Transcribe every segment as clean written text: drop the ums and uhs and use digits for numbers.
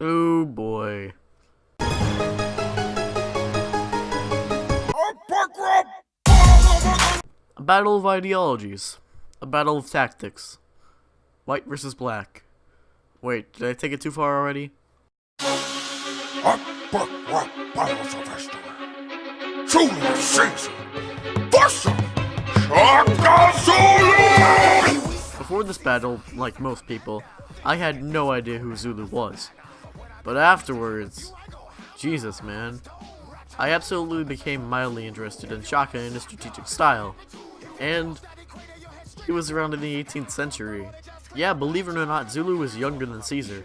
Oh boy. A battle of ideologies. A battle of tactics. White versus black. Wait, did I take it too far already? Before this battle, like most people, I had no idea who Zulu was. But afterwards, Jesus man, I absolutely became mildly interested in Shaka in his strategic style. And he was around in the 18th century. Yeah, believe it or not, Zulu was younger than Caesar.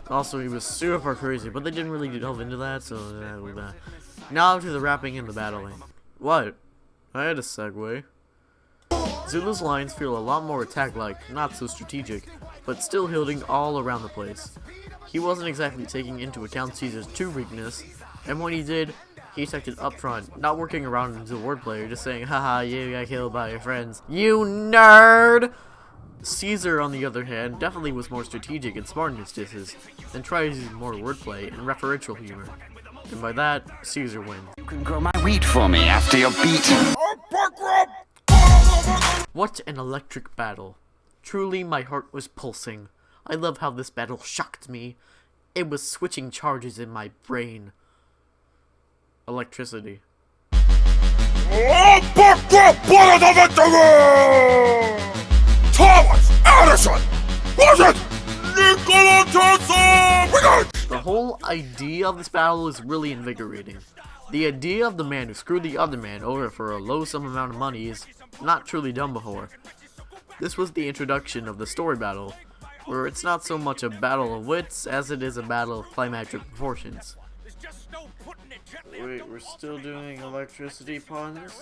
Also, he was super crazy, but they didn't really delve into that, so now to the rapping and the battling. What? I had a segue. Zulu's lines feel a lot more attack-like, not so strategic, but still hitting all around the place. He wasn't exactly taking into account Caesar's true weakness, and when he did, he attacked it up front, not working around into the wordplay, just saying, haha, you got killed by your friends. You nerd! Caesar, on the other hand, definitely was more strategic and smart in his disses, and tries to use more wordplay and referential humor. And by that, Caesar wins. You can grow my wheat for me after your beat. What an electric battle. Truly, my heart was pulsing. I love how this battle shocked me. It was switching charges in my brain. Electricity. Thomas Edison! Was it Nikola Tesla? The whole idea of this battle is really invigorating. The idea of the man who screwed the other man over for a low-sum amount of money is not truly done before. This was the introduction of the story battle, where it's not so much a battle of wits as it is a battle of climactic proportions. Wait, we're still doing electricity puns?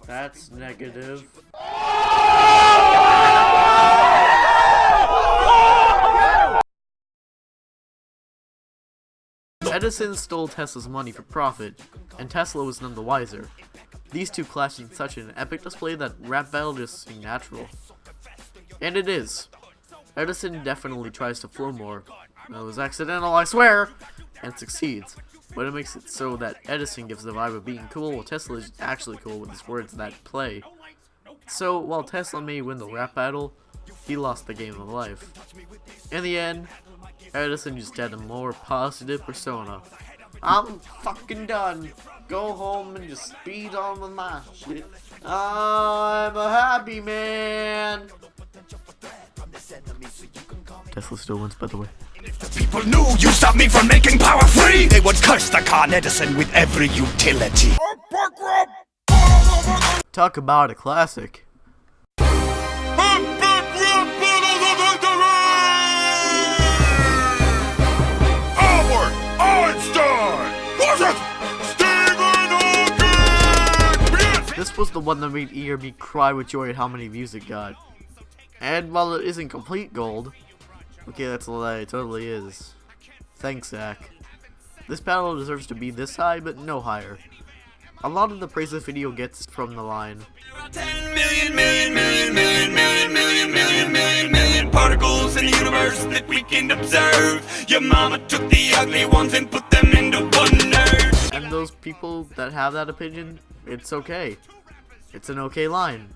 That's negative. Edison stole Tesla's money for profit, and Tesla was none the wiser. These two clashed in such an epic display that rap battle just seemed natural. And it is. Edison definitely tries to flow more. That was accidental, I swear! And succeeds. But it makes it so that Edison gives the vibe of being cool, while Tesla is actually cool with his words that play. So, while Tesla may win the rap battle, he lost the game of life. In the end, Edison just had a more positive persona. I'm fucking done. Go home and just speed on with my shit. I'm a happy man. Tesla still wins, by the way. If the people knew you stopped me from making power free, they would curse the Con Edison with every utility. Talk about a classic. Albert Einstein! Was it Stephen Hawking? This was the one that made ERB cry with joy at how many views it got. And while it isn't complete gold, okay, that's a lie, it totally is. Thanks, Zach. This battle deserves to be this high, but no higher. A lot of the praise the video gets from the line, 10 million particles in the universe that we can observe. Your mama took the ugly ones and put them into one nerd. and those people that have that opinion, it's okay. It's an okay line.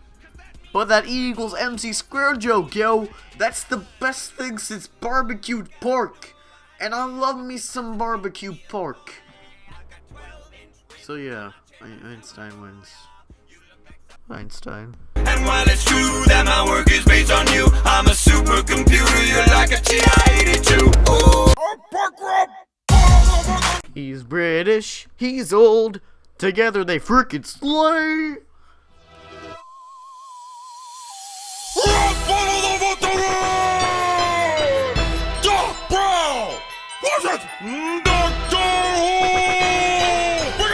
But that E equals MC squared joke, yo, that's the best thing since barbecued pork. And I love me some barbecue pork. So yeah, Einstein wins. Einstein. And while it's true that my work is based on you, I'm a supercomputer, you're like a TI-82. He's British, he's old, together they frickin' slay. Doc Brown! Was it Doctor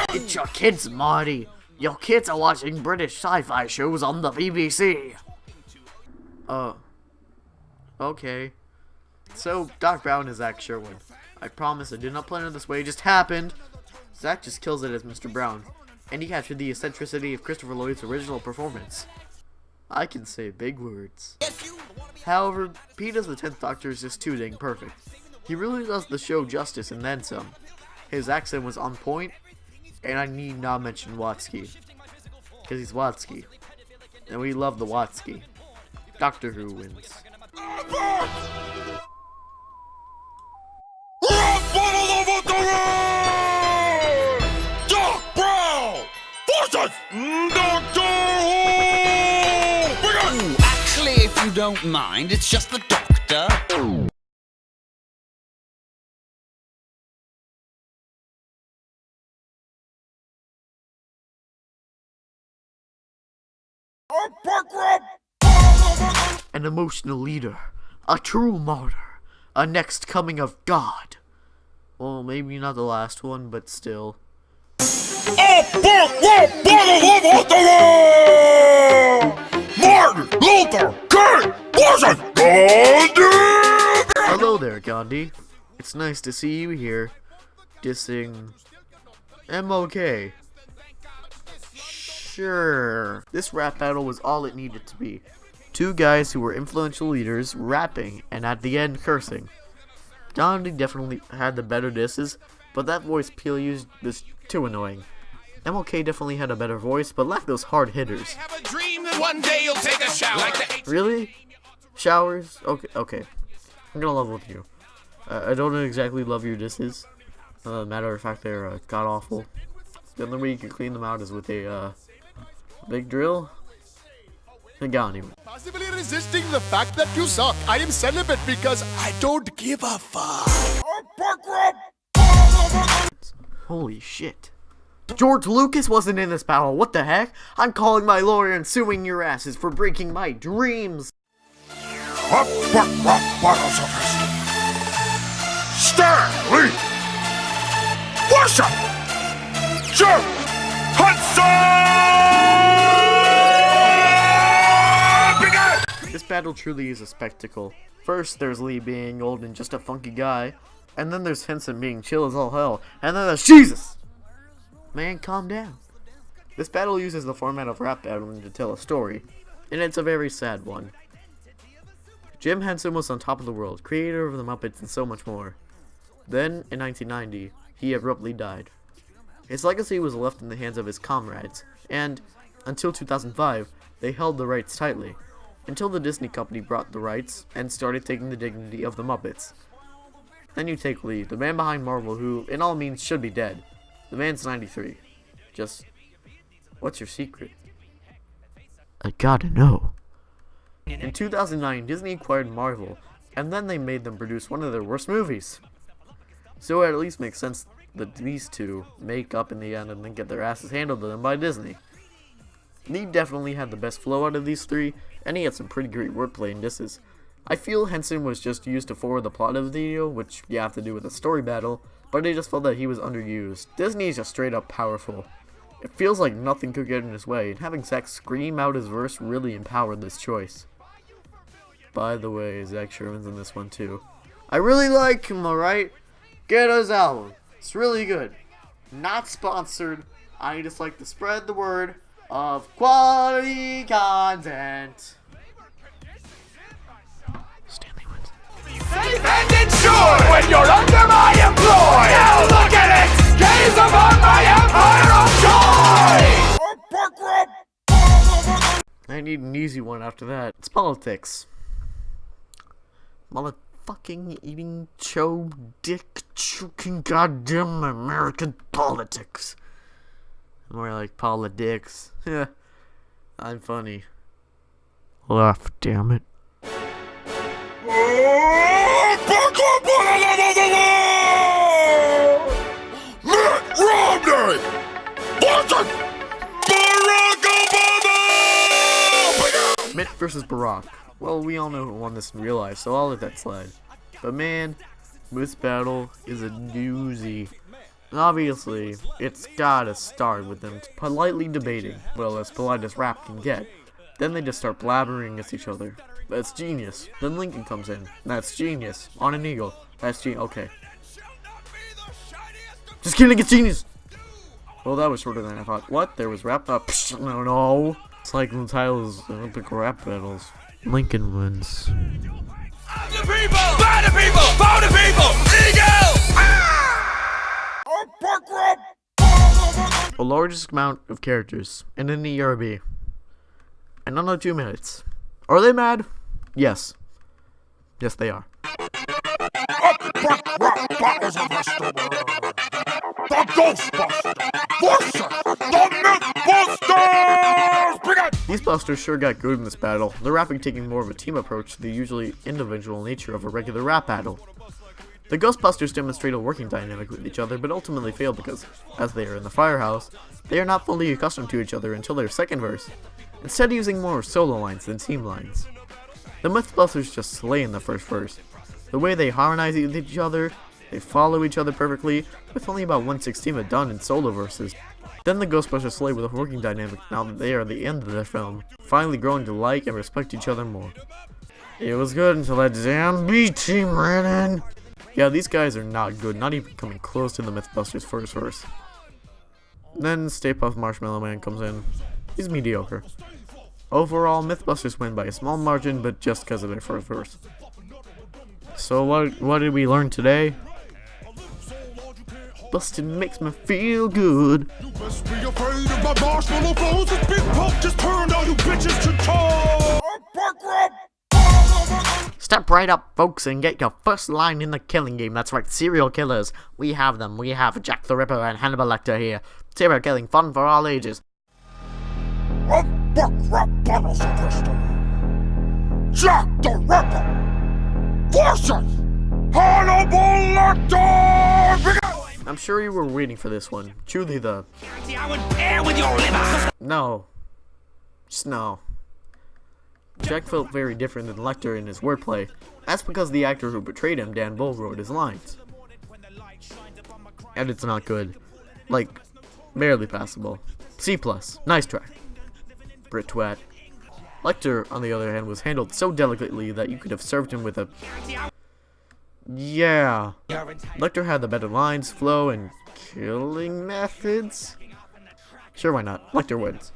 Who? It's your kids, Marty. Your kids are watching British sci-fi shows on the BBC. Okay. So, Doc Brown is Zach Sherwood. I promise I did not plan it this way, it just happened. Zach just kills it as Mr. Brown, and he captured the eccentricity of Christopher Lloyd's original performance. I can say big words. However, Pete as the 10th Doctor is just too dang perfect. He really does the show justice and then some. His accent was on point, and I need not mention Watsky, because he's Watsky, and we love the Watsky. Doctor Who wins. Actually, if you don't mind, it's just the Doctor. An emotional leader, a true martyr, a next coming of God. Well, maybe not the last one, but still. Martin Luther King wasn't Gandhi! Hello there, Gandhi. It's nice to see you here, dissing MLK. Sure. This rap battle was all it needed to be. Two guys who were influential leaders rapping and at the end cursing. Gandhi definitely had the better disses, but that voice Peel used was too annoying. MLK definitely had a better voice, but lacked those hard hitters. Have a dream that one day you'll take a shower. Really? Showers? Okay. I'm gonna level with you. I don't exactly love your disses. Matter of fact, they're god-awful. The only way you can clean them out is with a big drill. And Gandhi. Possibly resisting the fact that you suck. I am celibate because I don't give a fuck. Holy shit. George Lucas wasn't in this battle. What the heck? I'm calling my lawyer and suing your asses for breaking my dreams. Stanley! Worship! Jim Hudson! This battle truly is a spectacle. First, there's Lee being old and just a funky guy, and then there's Henson being chill as all hell, and then there's Jesus! Man, calm down. This battle uses the format of rap battling to tell a story, and it's a very sad one. Jim Henson was on top of the world, creator of the Muppets and so much more. Then, in 1990, he abruptly died. His legacy was left in the hands of his comrades, and, until 2005, they held the rights tightly, until the Disney company brought the rights and started taking the dignity of the Muppets. Then you take Lee, the man behind Marvel who, in all means, should be dead. The man's 93. Just, what's your secret? I gotta know. In 2009, Disney acquired Marvel, and then they made them produce one of their worst movies. So it at least makes sense that these two make up in the end and then get their asses handled to them by Disney. Lee definitely had the best flow out of these three, and he had some pretty great wordplay and disses. I feel Henson was just used to forward the plot of the video, which you have to do with a story battle, but I just felt that he was underused. Disney is just straight up powerful. It feels like nothing could get in his way, and having Zack scream out his verse really empowered this choice. By the way, Zach Sherman's in this one too. I really like him, alright? Get his album. It's really good. Not sponsored. I just like to spread the word of quality content. Stanley wins. Safe and insured when you're under my employ. Now look at it! Gaze upon my empire of joy! I need an easy one after that. It's politics. Motherfucking eating cho dick choking goddamn American politics. More like politics. Yeah. I'm funny. Laugh, damn it. Mitt Romney! Barack Obama! Mitt versus Barack. Well, we all know who won this in real life, so I'll let that slide. But man, this battle is a doozy. And obviously, it's gotta start with them politely debating. Well, as polite as rap can get. Then they just start blabbering against each other. That's genius. Then Lincoln comes in. That's genius. On an eagle. That's genius. Okay. Just kidding, it's genius! Well, that was shorter than I thought. What? There was rap? No. It's like the titles Olympic rap battles. Lincoln wins. The people, by the people, for the people, largest amount of characters in an ERB in under 2 minutes. Are they mad? Yes. Yes, they are. The Ghostbusters versus the Mythbusters! These busters sure got good in this battle, the rapping taking more of a team approach to the usually individual nature of a regular rap battle. The Ghostbusters demonstrate a working dynamic with each other, but ultimately fail because, as they are in the firehouse, they are not fully accustomed to each other until their second verse, instead using more solo lines than team lines. The Mythbusters just slay in the first verse. The way they harmonize with each other, they follow each other perfectly, with only about 1/16 of it done in solo verses. Then the Ghostbusters slay with a working dynamic now that they are at the end of their film, finally growing to like and respect each other more. It was good until that damn B team ran in. Yeah, these guys are not good, not even coming close to the Mythbusters' first verse. Then Stay Puft Marshmallow Man comes in. He's mediocre. Overall, Mythbusters win by a small margin, but just because of their first verse. So what did we learn today? Bustin' makes me feel good. You best be afraid of my marshmallow flows. This big pump just turned all you bitches to toes. Step right up, folks, and get your first line in the killing game. That's right, serial killers. We have them. We have Jack the Ripper and Hannibal Lecter here. Serial killing, fun for all ages. Jack the Ripper versus Hannibal Lecter! I'm sure you were waiting for this one. Truly the... I would pair with your liver. No. Just no. Jack felt very different than Lecter in his wordplay. That's because the actor who betrayed him, Dan Bull, wrote his lines. And it's not good. Like, barely passable. C+. Nice track. Brit twat. Lecter, on the other hand, was handled so delicately that you could have served him with a... Yeah. Lecter had the better lines, flow, and killing methods. Sure, why not? Lecter wins.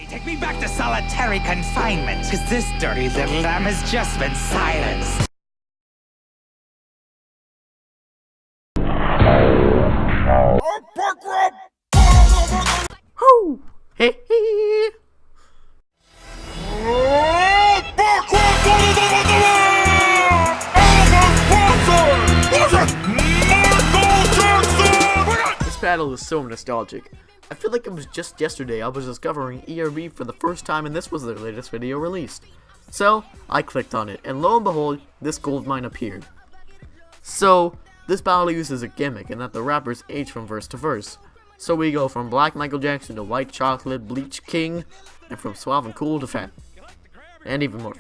Take me back to solitary confinement, cause this dirty little lamb has just been silenced. Hoo! Hey hey! This battle is so nostalgic. I feel like it was just yesterday I was discovering ERB for the first time and this was their latest video released. So, I clicked on it, and lo and behold, this gold mine appeared. So, this battle uses a gimmick in that the rappers age from verse to verse. So we go from Black Michael Jackson to White Chocolate Bleach King, and from Suave and Cool to Fat. And even more.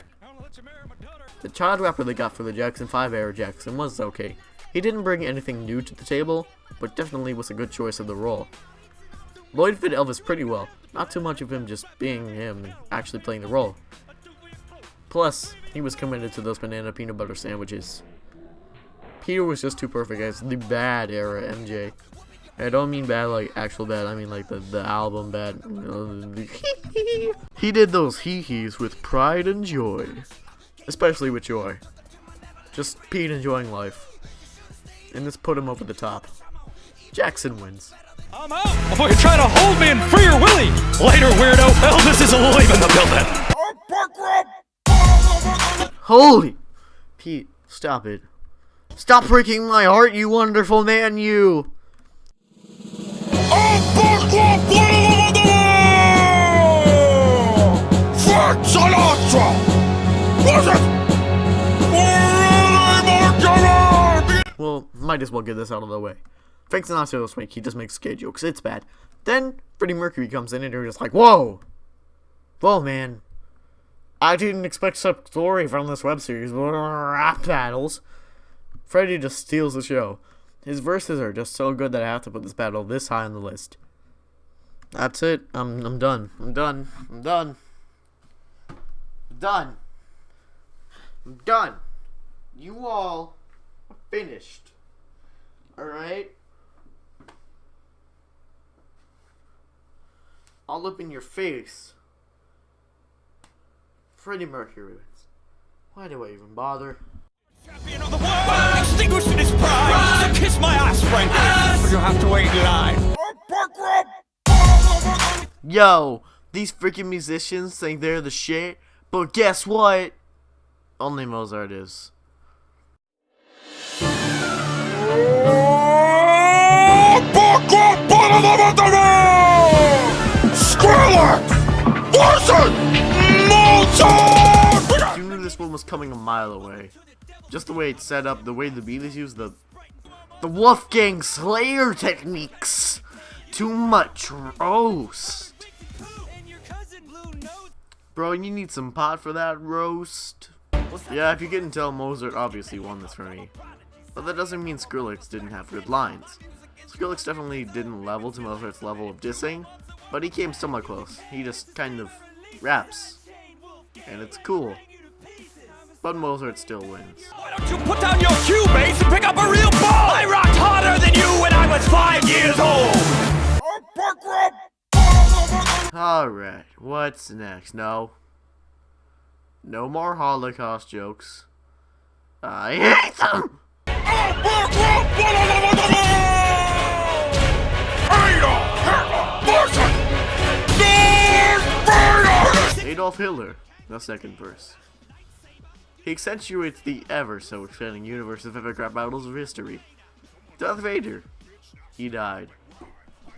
The child rapper they got for the Jackson 5 era Jackson was okay. He didn't bring anything new to the table, but definitely was a good choice of the role. Lloyd fit Elvis pretty well, not too much of him just being him and actually playing the role. Plus, he was committed to those banana peanut butter sandwiches. Peter was just too perfect as the bad era MJ. I don't mean bad like actual bad, I mean like the album bad. He did those hee-hees with pride and joy. Especially with joy. Just Pete enjoying life. And this put him over the top. Jackson wins. I'm out before you try to hold me and free your willy. Later, weirdo. Elvis is alive in the building. Holy! Pete, stop it. Stop breaking my heart, you wonderful man, you! SINATRA! Well, might as well get this out of the way. Frank Sinatra this week, he just makes gay jokes, it's bad. Then, Freddie Mercury comes in and you're just like, whoa! Whoa, man. I didn't expect such glory from this web series, rap battles. Freddie just steals the show. His verses are just so good that I have to put this battle this high on the list. That's it. I'm done. I'm done. I'm done. I'm done. I'm done. You all are finished. Alright? All up in your face. Freddie Mercury wins. Why do I even bother? Champion of the world, extinguished in his pride. So kiss my ass, Frank. But you'll have to wait in line. Yo, these freaking musicians think they're the shit, but guess what? Only Mozart is. You knew this one was coming a mile away. Just the way it's set up, the way the beat is used, the Wolfgang Slayer techniques. Too much roast. Bro, you need some pot for that roast. Yeah, if you couldn't tell, Mozart obviously won this for me. But that doesn't mean Skrillex didn't have good lines. Skrillex definitely didn't level to Mozart's level of dissing, but he came somewhat close. He just kind of raps. And it's cool. But Mozart still wins. Why don't you put down your cue bass and pick up a real ball? I rocked harder than you when I was 5 years old! Alright, what's next? No more Holocaust jokes. I hate them! Adolf Hitler, the second verse. He accentuates the ever so expanding universe of epic rap battles of history. Darth Vader. He died.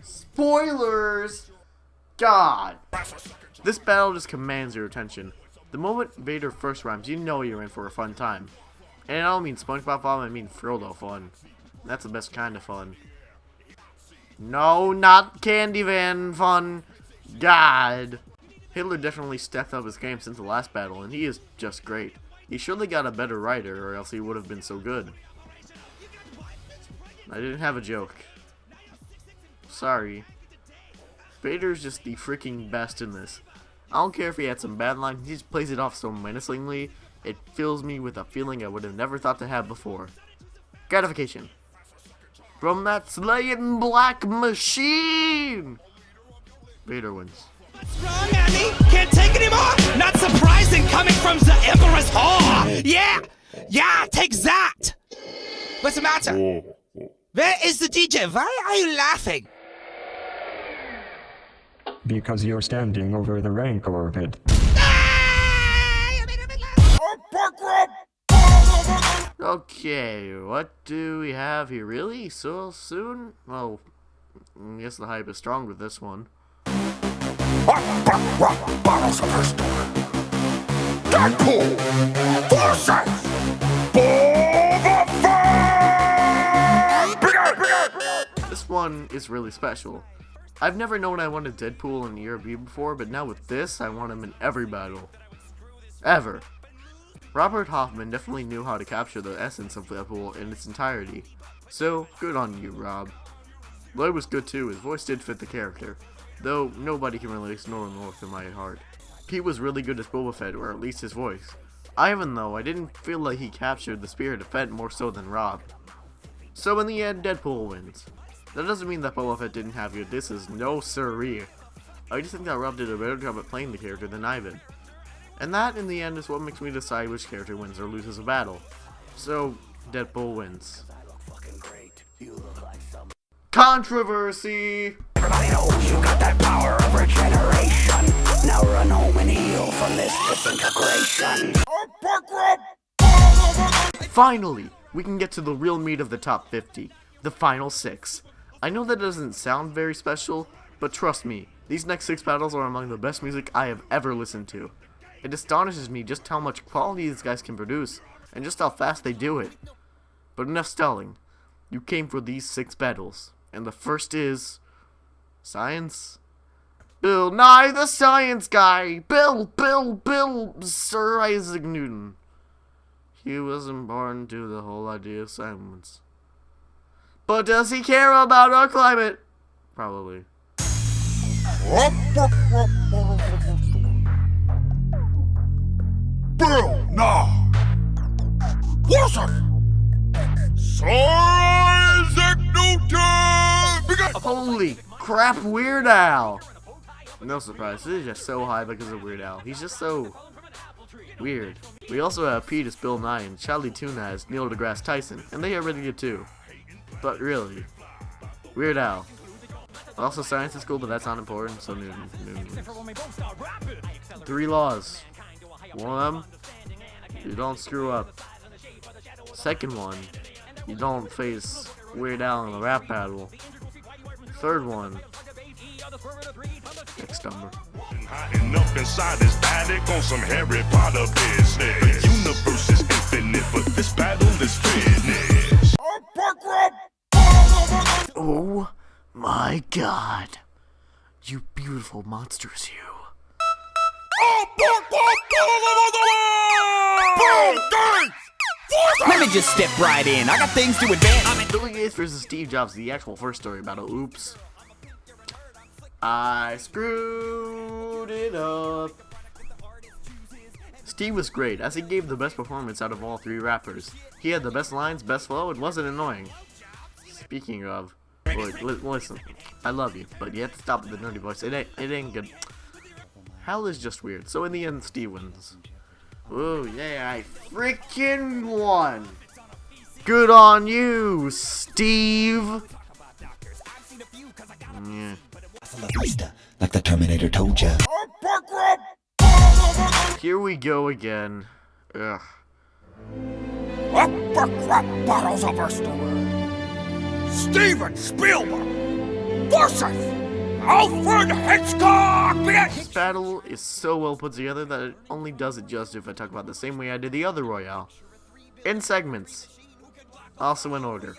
Spoilers! God! This battle just commands your attention. The moment Vader first rhymes, you know you're in for a fun time. And I don't mean SpongeBob fun, I mean Frodo fun. That's the best kind of fun. No, not Candyvan fun. God! Hitler definitely stepped up his game since the last battle, and he is just great. He surely got a better writer, or else he would have been so good. I didn't have a joke. Sorry. Vader's just the freaking best in this. I don't care if he had some bad lines, he just plays it off so menacingly, it fills me with a feeling I would have never thought to have before. Gratification. From that slaying black machine! Vader wins. What's wrong, Annie? Can't take anymore? Not surprising coming from the Emperor's Hall! Yeah, take that! What's the matter? Where is the DJ? Why are you laughing? Because you're standing over the rank orbit. Okay, what do we have here? Really? So soon? Well, I guess the hype is strong with this one. Bottles of her store. Deadpool versus Boba Fett! This one is really special. I've never known I wanted Deadpool in the ERB before, but now with this, I want him in every battle. Ever. Robert Hoffman definitely knew how to capture the essence of Deadpool in its entirety. So, good on you, Rob. Lloyd was good too, his voice did fit the character. Though, nobody can release Nolan North in my heart. Pete was really good as Boba Fett, or at least his voice. Ivan, though, I didn't feel like he captured the spirit of Fett more so than Rob. So in the end, Deadpool wins. That doesn't mean that Boba Fett didn't have good disses, no siree. I just think that Rob did a better job at playing the character than Ivan. And that, in the end, is what makes me decide which character wins or loses a battle. So, Deadpool wins. Controversy! Everybody knows you got that power of regeneration. Now run home and heal from this disintegration. Finally, we can get to the real meat of the top 50. The final 6. I know that doesn't sound very special, but trust me, these next 6 battles are among the best music I have ever listened to. It astonishes me just how much quality these guys can produce, and just how fast they do it. But enough stalling. You came for these 6 battles, and the first is... Science? Bill Nye the Science Guy! Bill, Sir Isaac Newton. He wasn't born to the whole idea of science. But does he care about our climate? Probably. Bill Nye. Listen. Sir Isaac Newton. Holy crap, Weird Al! No surprise, this is just so high because of Weird Al. He's just so weird. We also have Pete as Bill Nye and Charlie Tuna as Neil deGrasse Tyson, and they are really good too. But really, Weird Al, Also, science is cool, but that's not important, so no. 3 laws. One of them, you don't screw up. Second one, you don't face Weird Al in a rap battle. Third one, next number. Hiding up inside this attic on some Harry Potter business. The universe is infinite, but this battle is finished. Oh my god. You beautiful monsters, you. Let me just step right in. I got things to advance. Bill Gates versus Steve Jobs, the actual first story battle. Oops. I screwed it up. Steve was great, as he gave the best performance out of all 3 rappers. He had the best lines, best flow, and wasn't annoying. Speaking of, listen, I love you, but you have to stop with the nerdy voice. It ain't good. Hell is just weird. So in the end, Steve wins. Ooh, yeah, I freaking won. Good on you, Steve. Yeah. Like the Terminator told ya. Here we go again. Ugh. Bottles of our story. Steven Spielberg versus Alfred Hitchcock! This battle is so well put together that it only does it justice if I talk about the same way I did the other Royale. In segments. Also in order.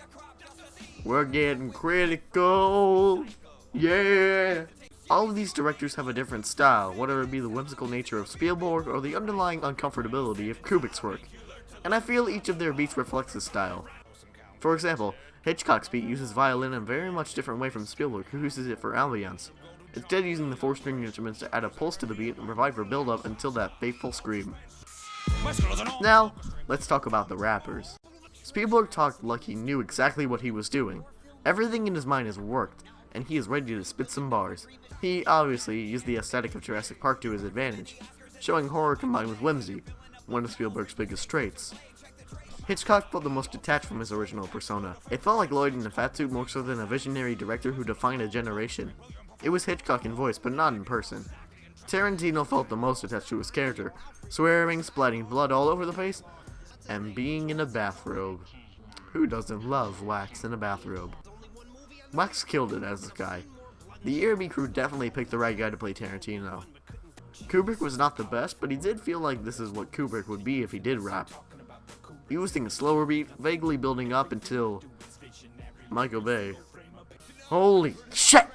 We're getting critical. Yeah! All of these directors have a different style, whether it be the whimsical nature of Spielberg or the underlying uncomfortability of Kubrick's work. And I feel each of their beats reflects this style. For example, Hitchcock's beat uses violin in a very much different way from Spielberg, who uses it for ambience, instead using the 4-string instruments to add a pulse to the beat and provide for build-up until that fateful scream. Now, let's talk about the rappers. Spielberg talked like he knew exactly what he was doing. Everything in his mind has worked, and he is ready to spit some bars. He obviously used the aesthetic of Jurassic Park to his advantage, showing horror combined with whimsy, one of Spielberg's biggest traits. Hitchcock felt the most detached from his original persona. It felt like Lloyd in a fat suit more so than a visionary director who defined a generation. It was Hitchcock in voice, but not in person. Tarantino felt the most attached to his character, swearing, splatting blood all over the place, and being in a bathrobe. Who doesn't love Wax in a bathrobe? Wax killed it as this guy. The ERB crew definitely picked the right guy to play Tarantino. Kubrick was not the best, but he did feel like this is what Kubrick would be if he did rap. Using a slower beat, vaguely building up until Michael Bay. Holy shit!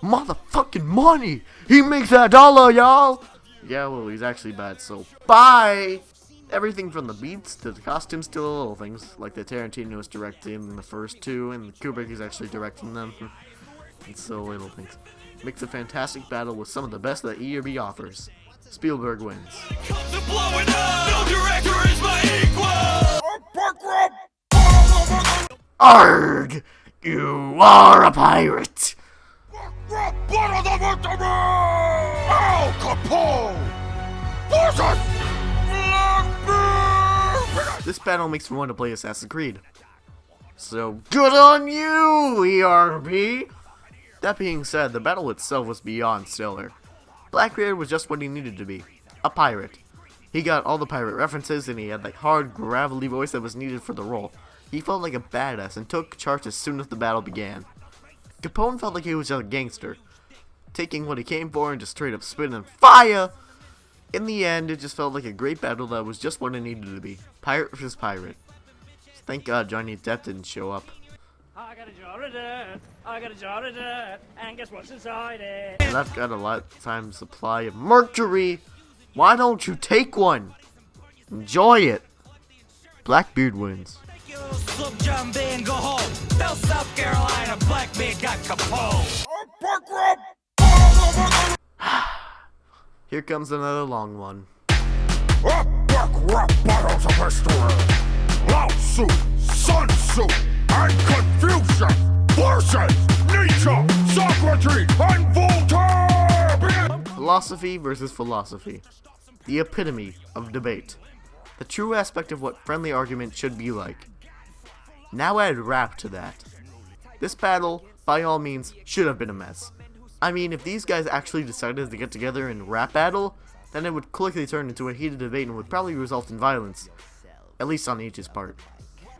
Motherfucking money! He makes that dollar, y'all! Yeah, well, he's actually bad, so bye! Everything from the beats to the costumes to the little things, like the Tarantino is directing the first 2, and Kubrick is actually directing them. It's so little things. Makes a fantastic battle with some of the best that ERB offers. Spielberg wins. Arg! You are a pirate! Al Capone versus This battle makes me want to play Assassin's Creed. So good on you, ERB! That being said, the battle itself was beyond stellar. Blackbeard was just what he needed to be, a pirate. He got all the pirate references and he had that hard, gravelly voice that was needed for the role. He felt like a badass and took charge as soon as the battle began. Capone felt like he was just a gangster, taking what he came for and just straight up spitting fire! In the end, it just felt like a great battle that was just what it needed to be. Pirate versus pirate. Thank God Johnny Depp didn't show up. I got a jar of dirt, I got a jar of dirt, and guess what's inside it? And I've got a lifetime supply of mercury. Why don't you take one? Enjoy it. Blackbeard wins. Sloop jump in, go home. Tell South Carolina, Blackbeard got Capone. Here comes another long one. Bottles of history. Lao Tzu, Sun Tzu, and Confucius versus Nietzsche, Socrates, and Voltaire. Philosophy versus philosophy. The epitome of debate. The true aspect of what friendly argument should be like. Now add rap to that. This battle by all means, should have been a mess. I mean, if these guys actually decided to get together and rap battle, then it would quickly turn into a heated debate and would probably result in violence, at least on each's part.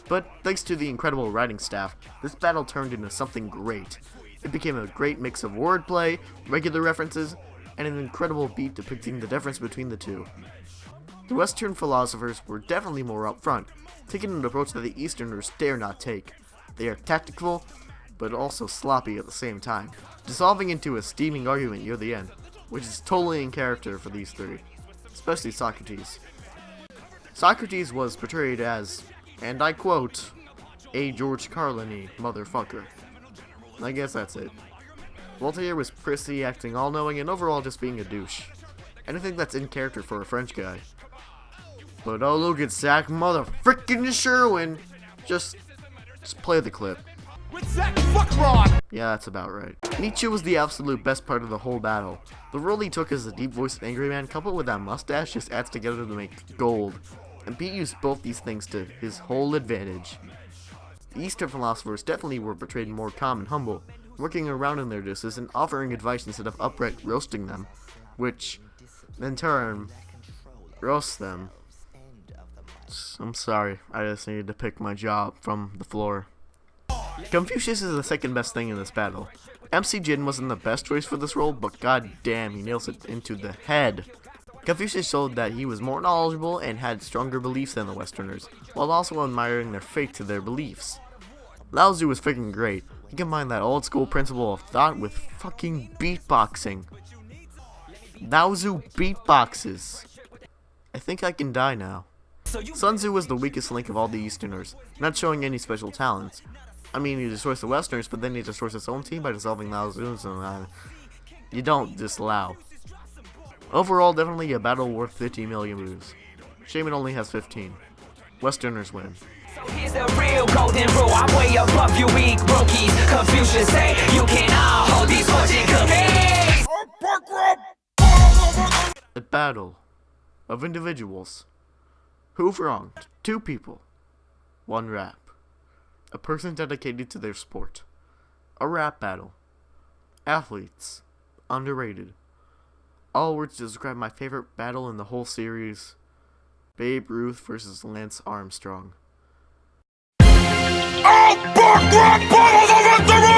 But thanks to the incredible writing staff, this battle turned into something great. It became a great mix of wordplay, regular references, and an incredible beat depicting the difference between the two. The Western philosophers were definitely more upfront, taking an approach that the Easterners dare not take. They are tactful, but also sloppy at the same time, dissolving into a steaming argument near the end, which is totally in character for these three, especially Socrates. Socrates was portrayed as, and I quote, a George Carlin-y motherfucker. I guess that's it. Voltaire was prissy, acting all-knowing, and overall just being a douche. Anything that's in character for a French guy. But oh, look at Zach motherfrickin' Sherwin! Just play the clip. With Zach Fuckron! Yeah, that's about right. Nietzsche was the absolute best part of the whole battle. The role he took as a deep-voiced angry man, coupled with that mustache, just adds together to make gold. And Pete used both these things to his whole advantage. The Eastern philosophers definitely were portrayed more calm and humble, working around in their disses and offering advice instead of outright roasting them, which, in turn, roasts them. I'm sorry, I just needed to pick my job from the floor. Confucius is the second best thing in this battle. MC Jin wasn't the best choice for this role, but god damn, he nails it into the head. Confucius showed that he was more knowledgeable and had stronger beliefs than the Westerners, while also admiring their faith to their beliefs. Lao Tzu was freaking great. He combined that old school principle of thought with fucking beatboxing. Lao Tzu beatboxes. I think I can die now. Sun Tzu was the weakest link of all the Easterners, not showing any special talents. I mean, he destroys the Westerners, but then he destroys his own team by dissolving Lao Tzu, so you don't disallow. Overall, definitely a battle worth 50 million views. Shame it only has 15. Westerners win. So here's the real golden rule. I'm way above you weak rookies. Confucius say you cannot hold these fortune cookies. A battle of individuals. Who've wronged? Two people. One rap. A person dedicated to their sport. A rap battle. Athletes. Underrated. All words to describe my favorite battle in the whole series. Babe Ruth versus Lance Armstrong. I'll buck rock bottles of victory!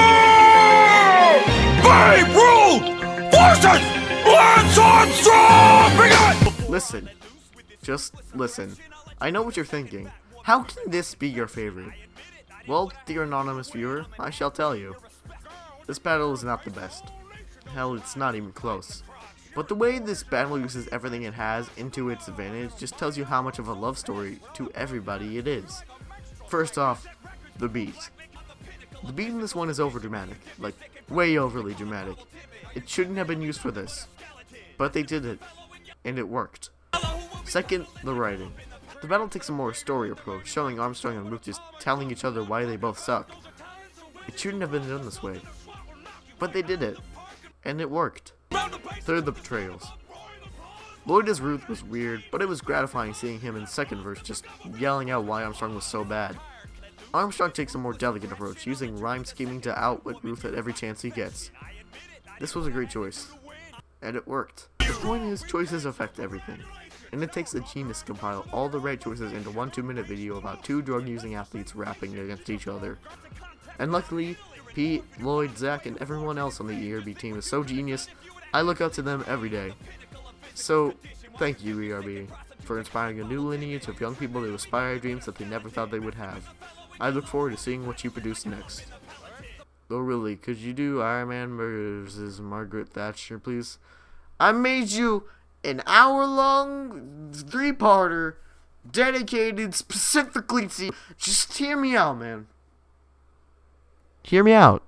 Babe Ruth versus Lance Armstrong! Bring it! Listen. Just listen. I know what you're thinking. How can this be your favorite? Well, dear anonymous viewer, I shall tell you. This battle is not the best. Hell, it's not even close. But the way this battle uses everything it has into its advantage just tells you how much of a love story to everybody it is. First off, the beat. The beat in this one is overdramatic, like way overly dramatic. It shouldn't have been used for this, but they did it, and it worked. Second, the writing. The battle takes a more story approach, showing Armstrong and Ruth just telling each other why they both suck. It shouldn't have been done this way, but they did it, and it worked. Third, the betrayals. Lloyd as Ruth was weird, but it was gratifying seeing him in the second verse just yelling out why Armstrong was so bad. Armstrong takes a more delicate approach, using rhyme scheming to outwit Ruth at every chance he gets. This was a great choice, and it worked. The point is, choices affect everything, and it takes a genius to compile all the right choices into one 2-minute video about two drug-using athletes rapping against each other. And luckily, Pete, Lloyd, Zach, and everyone else on the ERB team is so genius, I look up to them every day. So, thank you ERB, for inspiring a new lineage of young people to aspire dreams that they never thought they would have. I look forward to seeing what you produce next. Oh really, could you do Iron Man versus Margaret Thatcher, please? I made you an hour-long 3-parter dedicated specifically to you. Just hear me out, man. Hear me out.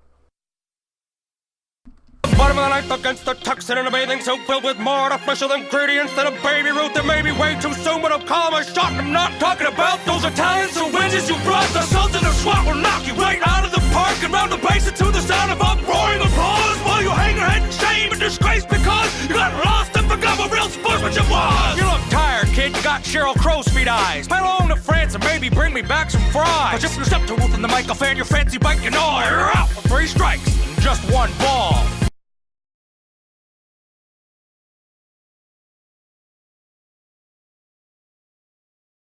Bottom of the ninth against the Texan in a bathing suit filled with more artificial ingredients than a baby Ruth. That may be way too soon, but I'll call my shot. I'm not talking about those Italians or wedges you brought. The sons of the SWAT will knock you right out of the park and round the basin to the sound of uproaring applause while you hang your head in shame and disgrace because you got lost and forgot what real sportsmanship was. You look tired, kid. You got Sheryl Crow's feet eyes. Head on to France and maybe bring me back some fries. But if you step to Ruth in the mic, I'll fan your fancy bike, you know.